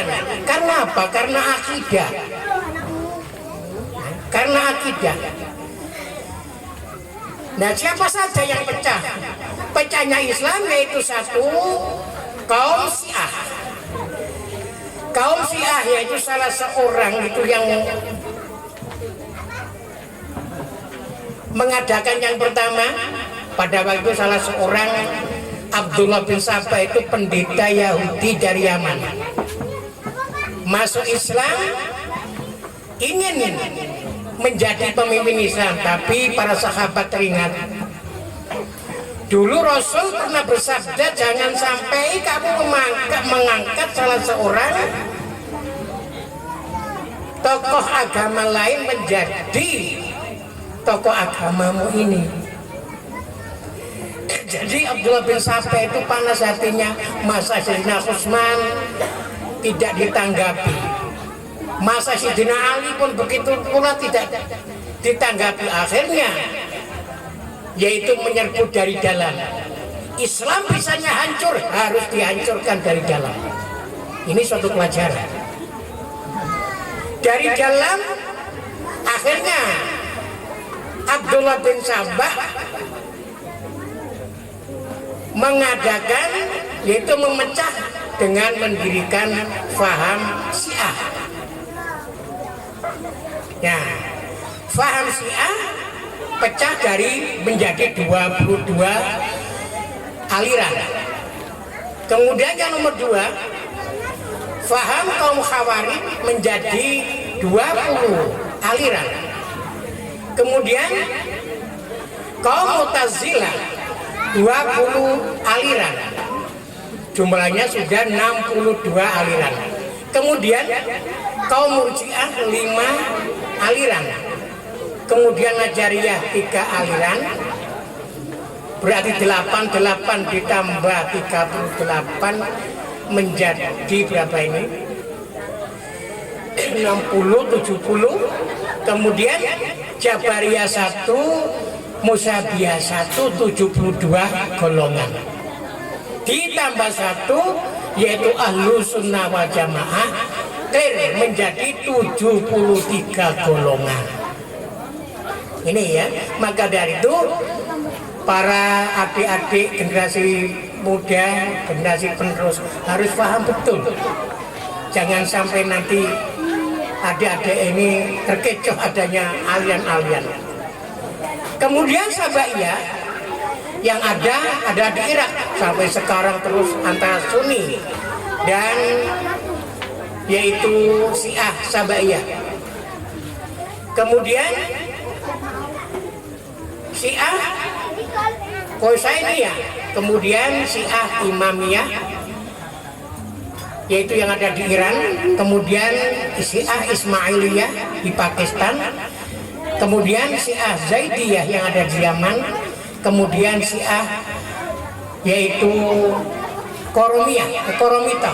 kuburan. Karena apa? Karena akidah. Karena akidah. Nah, siapa saja yang pecah? Pecahnya Islam yaitu satu, kaum Syiah. Kaum Syiah yaitu salah seorang itu yang mengadakan yang pertama pada waktu salah seorang Abdullah bin Sabah itu pendeta Yahudi dari Yaman masuk Islam, ingin menjadi pemimpin Islam, tapi para sahabat teringat dulu Rasul pernah bersabda jangan sampai kamu mengangkat salah seorang tokoh agama lain menjadi tokoh agamamu ini. Jadi Abdullah bin Sabah itu panas hatinya, masa Sayyidina Utsman tidak ditanggapi, masa Sayyidina Ali pun begitu pula tidak ditanggapi. Akhirnya yaitu menyerbu dari dalam. Islam bisanya hancur, harus dihancurkan dari dalam. Ini suatu pelajaran. Dari dalam akhirnya Abdullah bin Sabah mengadakan yaitu memecah dengan mendirikan faham Syiah. Ya, faham Syiah pecah dari menjadi 22 aliran. Kemudian yang nomor 2, faham kaum Khawarij menjadi 20 aliran. Kemudian kaum Mu'tazilah 20 aliran. Jumlahnya sudah 62 aliran. Kemudian kaum Murji'ah 5 aliran. Kemudian Najariyah 3 aliran. Berarti 88 ditambah 38 menjadi berapa ini? 60, 70. Kemudian Jabariyah 1, Musabbihah 1, 72 golongan. Ditambah 1 yaitu Ahlus Sunnah wal Jamaah menjadi 73 golongan. Ini ya, maka dari itu para adik-adik generasi muda, generasi penerus harus paham betul. Jangan sampai nanti adik-adik ini terkecoh adanya alian-alian. Kemudian Sabaiyah yang ada di Irak sampai sekarang terus antara Sunni dan yaitu Syiah Sabaiyah. Kemudian Syiah Husainiyah, kemudian Syiah Imamiyah yaitu yang ada di Iran, kemudian Syiah Ismailiyah di Pakistan, kemudian Syiah Zaidiyah yang ada di Yaman, kemudian Syiah yaitu Koromita.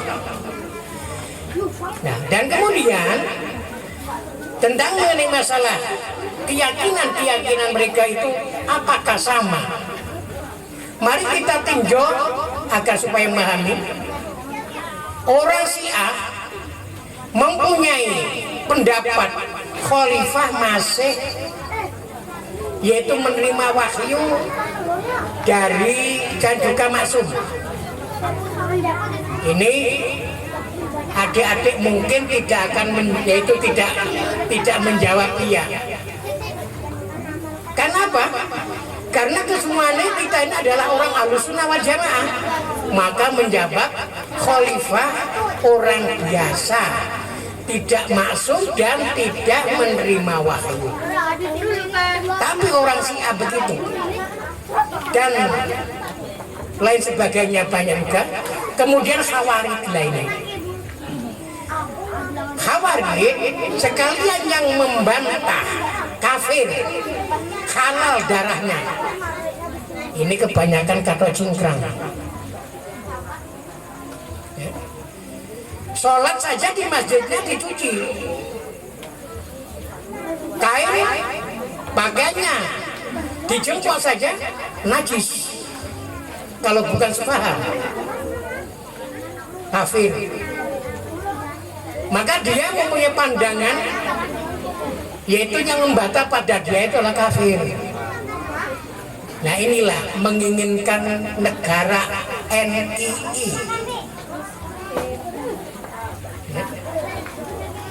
Nah, dan kemudian tentang mengenai masalah keyakinan mereka itu apakah sama? Mari kita tinjau agar supaya memahami. Orang Syiah mempunyai pendapat Khalifah Masih yaitu menerima wahyu dari dan juga maksum. Ini adik-adik mungkin tidak akan yaitu tidak menjawab iya. Karena apa? Karena kesemuanya kita ini adalah orang Ahlus Sunnah wal Jamaah, maka menjawab khalifah orang biasa, tidak maksum dan tidak menerima wahyu. Tapi orang Syiah begitu dan lain sebagainya banyak juga. Kemudian Khawarij lainnya. Khawarij sekalian yang membantah kafir, halal darahnya. Ini kebanyakan kata cingkrang. Sholat saja di masjidnya dicuci, kain pakaiannya dijempol saja najis. Kalau bukan sepaham kafir. maka dia mempunyai pandangan yaitu yang membantah pada dia itu adalah kafir. Nah inilah menginginkan negara NII.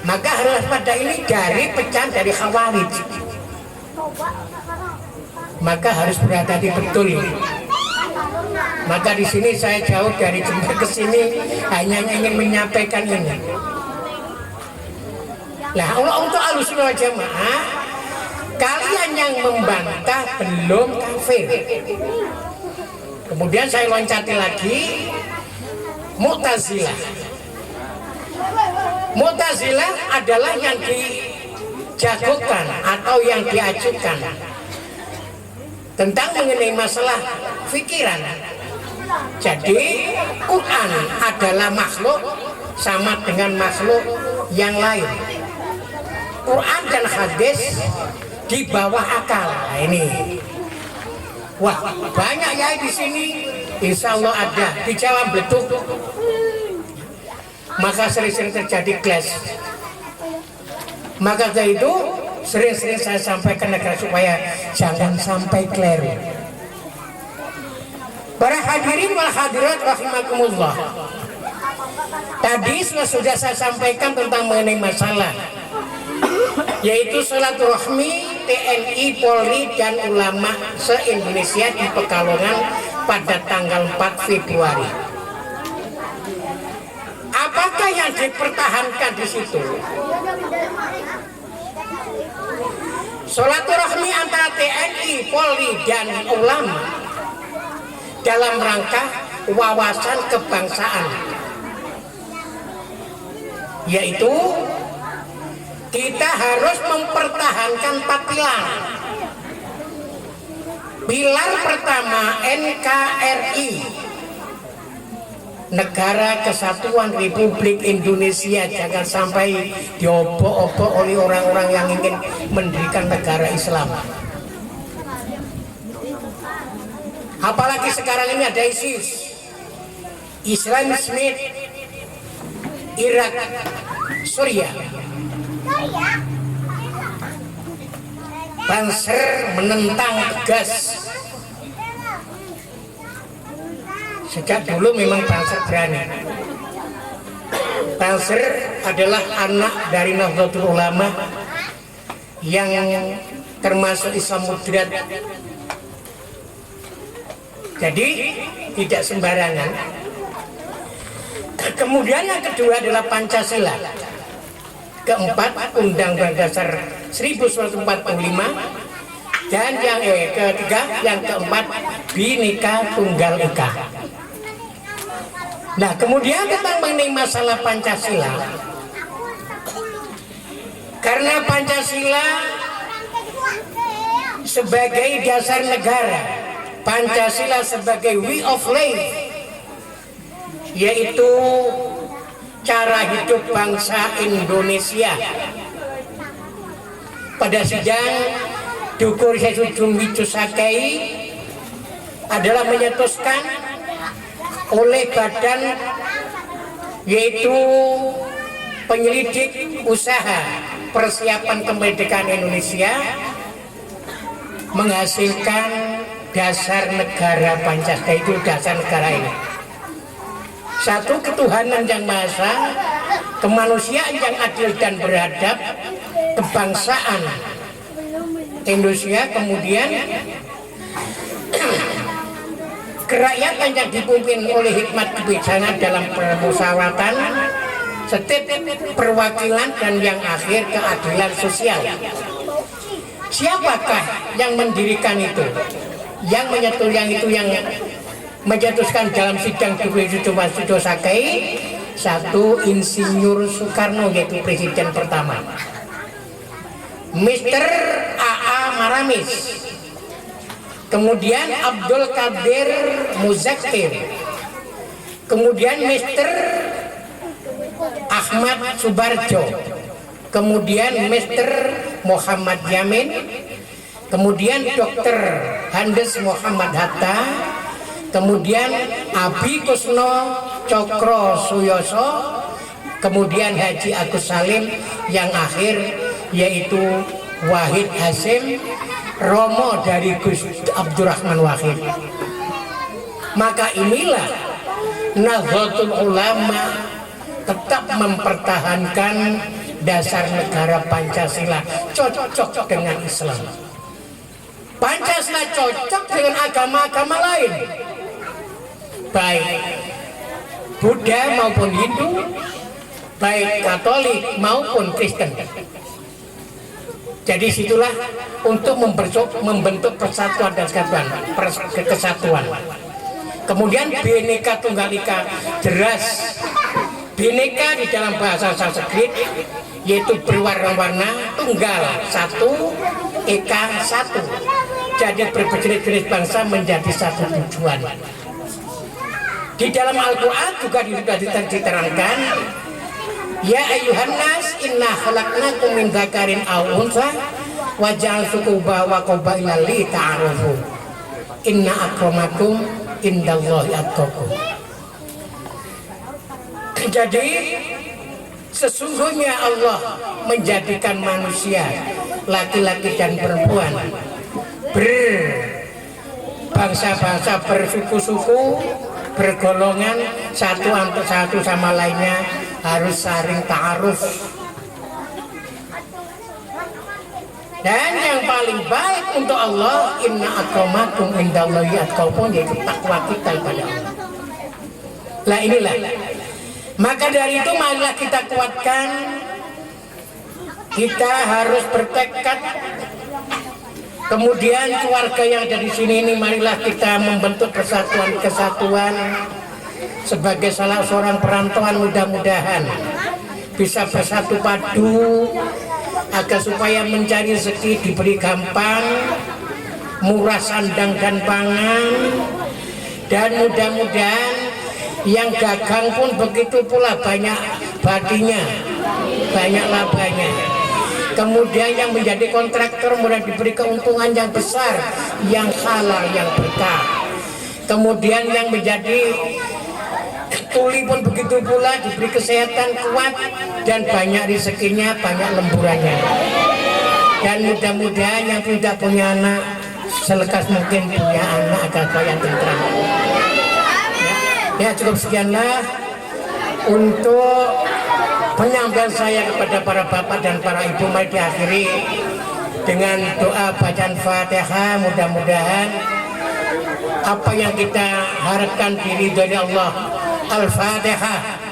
Maka harus pada ini dari pecahan dari Khawarij. Maka harus berhati-hati betul. Maka di sini saya jauh dari Jember ke sini hanya ingin menyampaikan ini. Nah, untuk Ahlussunnah wal Jamaah, kalian yang membantah belum kafir. Kemudian saya loncati lagi Mu'tazilah. Mu'tazilah adalah yang dijagokan atau yang diajukan tentang mengenai masalah pikiran. Jadi Quran adalah makhluk sama dengan makhluk yang lain. Quran dan hadis di bawah akal. Nah, ini. Wah, banyak ya di sini. Insya Allah ada di Jawa Betuk. Maka sering-sering terjadi clash. Maka dari itu sering-sering saya sampaikan negara supaya jangan sampai keliru. Para hadirin wal hadirat rahimakumullah. Tadi sudah saya sampaikan tentang mengenai masalah yaitu silaturahmi TNI, Polri dan ulama se-Indonesia di Pekalongan pada tanggal 4 Februari. Apakah yang dipertahankan di situ? Silaturahmi antara TNI, Polri dan ulama dalam rangka wawasan kebangsaan, yaitu kita harus mempertahankan 4 pilar. Pilar pertama NKRI, Negara Kesatuan Republik Indonesia, jangan sampai diobok-obok oleh orang-orang yang ingin mendirikan negara Islam. Apalagi sekarang ini ada ISIS, Islamisme, Irak, Suriah. Banser menentang tegas. Sejak dulu memang Banser berani. Banser adalah anak dari Nahdlatul Ulama yang termasuk Islam moderat. Jadi tidak sembarangan. Kemudian yang kedua adalah Pancasila. Keempat, Undang-Undang Dasar 1945, dan yang ketiga, yang keempat, Bhinneka Tunggal Ika. Nah, kemudian tentang mengenai masalah Pancasila, karena Pancasila sebagai dasar negara, Pancasila sebagai way of life, yaitu cara hidup bangsa Indonesia. Pada sidang Dukur Sesudung Wicusakai adalah menyetuskan oleh badan yaitu penyelidik usaha persiapan kemerdekaan Indonesia menghasilkan dasar negara Pancasila, itu dasar negara ini. Satu, ketuhanan yang maha esa, kemanusiaan yang adil dan beradab, kebangsaan Indonesia, kemudian kerakyatan yang dipimpin oleh hikmat kebijaksanaan dalam permusyawaratan, setiap perwakilan, dan yang akhir keadilan sosial. Siapakah yang mendirikan itu? Yang menyetul yang itu yang menjatuhkan dalam sidang Wicusakai, satu, Insinyur Soekarno, yaitu presiden pertama. Mr. A.A. Maramis, kemudian Abdul Qadir Muzaffir, kemudian Mr. Ahmad Subarjo, kemudian Mr. Muhammad Yamin, kemudian Dr. Handes Muhammad Hatta, kemudian Abi Kusno Cokro Suyoso, kemudian Haji Agus Salim yang akhir yaitu Wahid Hasim Romo dari Gus Abdurrahman Wahid. Maka inilah Nahdlatul Ulama tetap mempertahankan dasar negara Pancasila cocok dengan Islam. Pancasila cocok dengan agama-agama lain, baik Buddha maupun Hindu, baik Katolik maupun Kristen. Jadi situlah untuk membentuk persatuan dan kesatuan. Kemudian Bhinneka Tunggal Ika, jelas Bhinneka di dalam bahasa Sanskrit yaitu berwarna-warna, tunggal satu, eka satu. Jadi berjenis-jenis bangsa menjadi satu tujuan. Di dalam Al-Quran juga diterangkan, ya ayyuhan nas inna khalaqnakum min dzakarin aw untha wa ja'alnakum wa qabaila li ta'arufu inna akramakum indallahi atqakum. Jadi sesungguhnya Allah menjadikan manusia laki-laki dan perempuan berbangsa-bangsa, bersuku-suku, bergolongan, satu antara satu sama lainnya harus saling ta'aruf. Dan yang paling baik untuk Allah, inna akramakum indallahi atqakum, yaitu takwa kita kepada Allah. Lah inilah. Maka dari itu marilah kita kuatkan, kita harus bertekad. Kemudian keluarga yang ada di sini ini, marilah kita membentuk kesatuan sebagai salah seorang perantauan, mudah-mudahan bisa bersatu padu agar supaya mencari rezeki diberi gampang, murah sandang dan pangan, dan mudah-mudahan yang dagang pun begitu pula banyak badinya, banyak labanya. Kemudian yang menjadi kontraktor mudah diberi keuntungan yang besar, yang halal, yang berkah. Kemudian yang menjadi tuli pun begitu pula diberi kesehatan kuat dan banyak rezekinya, banyak lemburannya. Dan mudah-mudahan yang tidak punya anak selekas mungkin punya anak agar banyak tentram. Ya cukup sekianlah untuk penyampaian saya kepada para bapak dan para ibu. Mari diakhiri dengan doa bacaan Fatihah. Mudah-mudahan apa yang kita harapkan diri dari Allah. Al-Fatihah.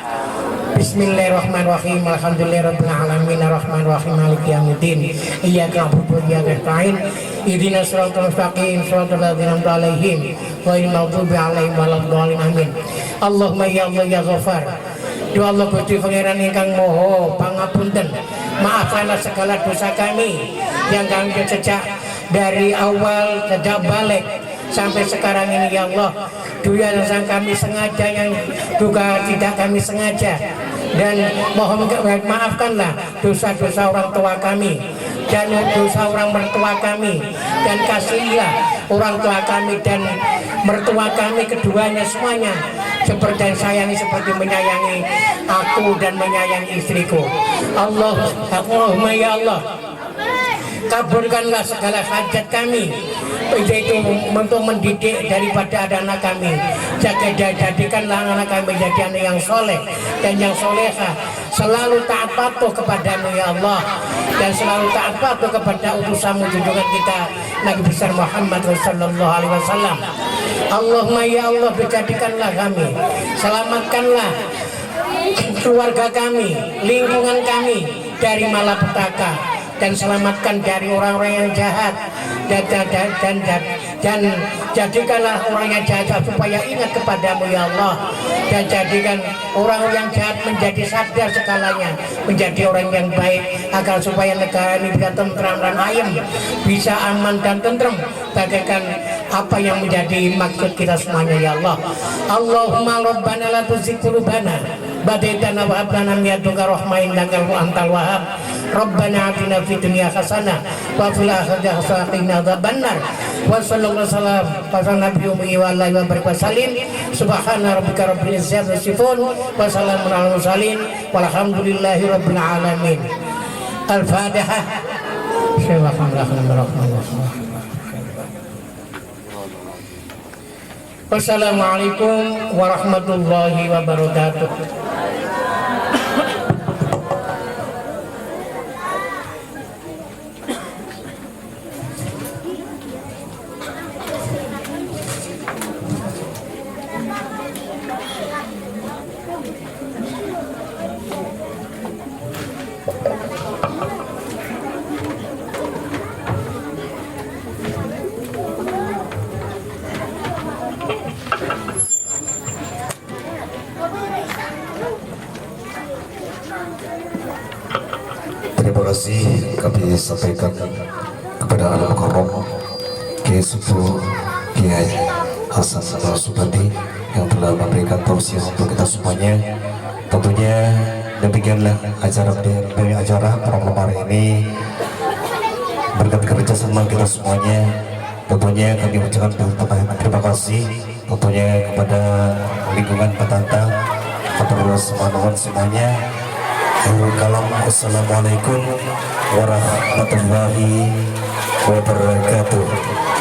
Bismillahirrahmanirrahim. Alhamdulillahirabbil alamin arrahmanirrahim maliki yaumiddin. Iyyaka na'budu wa iyyaka nasta'in. Ihdinas siratal mustaqim siratal ladzina an'amta 'alaihim ghairil maghdubi 'alaihim waladdallin. Amin. Allahumma ya Allah ya Ghafar. Ya Allah Gusti Pangeran ingkang Maha Pangapunten, maafkanlah segala dosa kami yang kami sejak dari awal sejak balik sampai sekarang ini ya Allah. Dunia yang kami sengaja, yang juga tidak kami sengaja, dan mohon maafkanlah dosa-dosa orang tua kami dan dosa orang mertua kami, dan kasihilah orang tua kami dan mertua kami keduanya semuanya seperti yang sayangi, seperti menyayangi aku dan menyayangi istriku. Allahumma ya Allah, kabulkanlah segala hajat kami, yaitu untuk mendidik daripada anak kami. Jadikanlah anak kami menjadi anak yang soleh dan yang soleha, selalu taat patuh kepadamu ya Allah, dan selalu taat patuh kepada utusanmu junjungan kita Nabi besar Muhammad sallallahu alaihi wasallam. Allahumma ya Allah, jadikanlah kami, selamatkanlah keluarga kami, lingkungan kami dari malapetaka, dan selamatkan dari orang-orang yang jahat, dan jadikanlah orang yang jahat supaya ingat kepadamu ya Allah, dan jadikan orang yang jahat menjadi sadar segalanya, menjadi orang yang baik, agar supaya negara ini bisa tentram dan ayem, bisa aman dan tentram bagaikan apa yang menjadi maksud kita semuanya ya Allah. Allahumma rabbana la tuzigh qulubana ba'da idh hadaytana wa hab lana min ladunka rahmah innaka antal wahhab. Rabbana atina fid dunya hasanah wa fil akhirati hasanah wa qina adzabannar. Wa sallallahu alaihi nabi wa alihi wa barik wasallim. Subhana rabbika rabbil izzati yasifun wa salamun alal mursalin walhamdulillahi rabbil alamin. Al-Fatihah. Wassalamualaikum warahmatullahi wabarakatuh. Terima kasih kami sampaikan kepada Al Mukarram Kiai Sepuh Kiai Hasan Subandi yang telah memberikan tausiah untuk kita semuanya. Tentunya demikianlah acara program hari ini berkat kerjasama kita semuanya. Tentunya kami ucapkan terima kasih tentunya kepada lingkungan Patanta, kepada semuanya. Assalamualaikum warahmatullahi wabarakatuh.